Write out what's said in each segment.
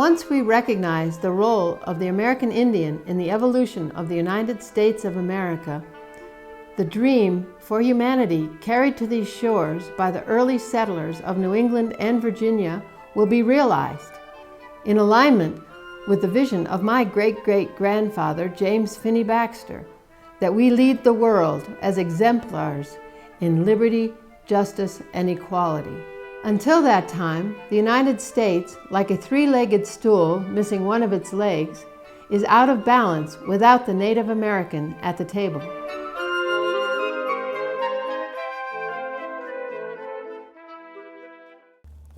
Once we recognize the role of the American Indian in the evolution of the United States of America, the dream for humanity carried to these shores by the early settlers of New England and Virginia will be realized, in alignment with the vision of my great-great-grandfather, James Phinney Baxter, that we lead the world as exemplars in liberty, justice, and equality. Until that time, the United States, like a three-legged stool missing one of its legs, is out of balance without the Native American at the table.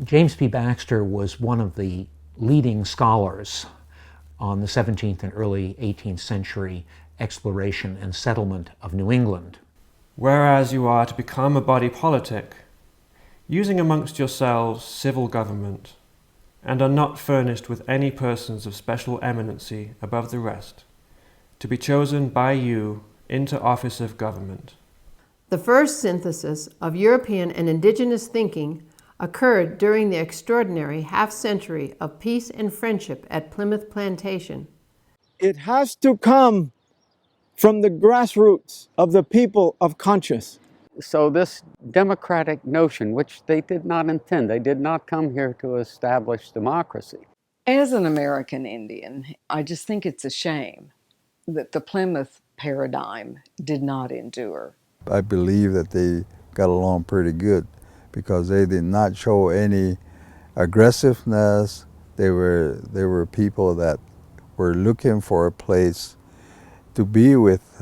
James P. Baxter was one of the leading scholars on the 17th and early 18th century exploration and settlement of New England. Whereas you are to become a body politic, using amongst yourselves civil government, and are not furnished with any persons of special eminency above the rest, to be chosen by you into office of government. The first synthesis of European and indigenous thinking occurred during the extraordinary half-century of peace and friendship at Plymouth Plantation. It has to come from the grassroots of the people of conscience. So this democratic notion, which they did not intend, they did not come here to establish democracy. As an American Indian, I just think it's a shame that the Plymouth paradigm did not endure. I believe that they got along pretty good because they did not show any aggressiveness. They were people that were looking for a place to be with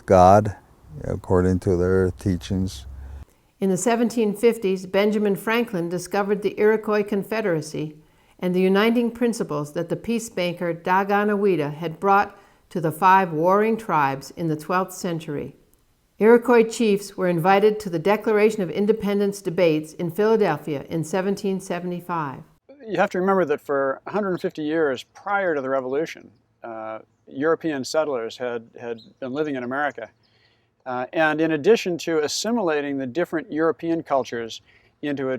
God, according to their teachings. In the 1750s, Benjamin Franklin discovered the Iroquois Confederacy and the uniting principles that the peacemaker DONOHUE had brought to the 5 warring tribes in the 12th century. Iroquois chiefs were invited to the Declaration of Independence debates in Philadelphia in 1775. You have to remember that for 150 years prior to the Revolution, European settlers had been living in America. And in addition to assimilating the different European cultures into a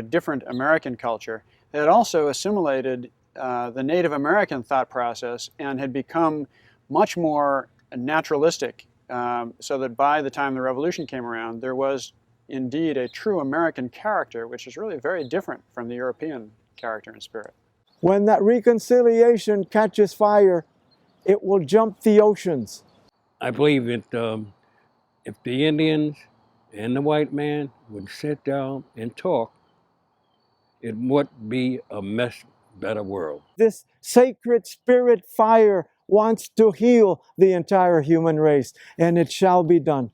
different American culture, they had also assimilated the Native American thought process and had become much more naturalistic, so that by the time the Revolution came around, there was indeed a true American character, which is really very different from the European character and spirit. When that reconciliation catches fire, it will jump the oceans. I believe that if the Indians and the white man would sit down and talk, it would be a much better world. This sacred spirit fire wants to heal the entire human race, and it shall be done.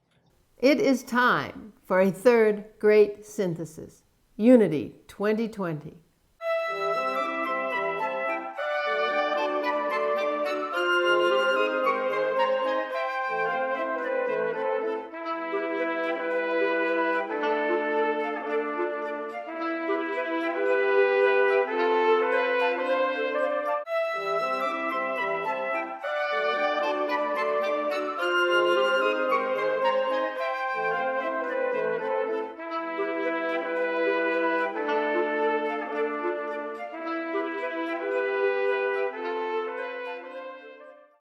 It is time for a third great synthesis, Unity 2020.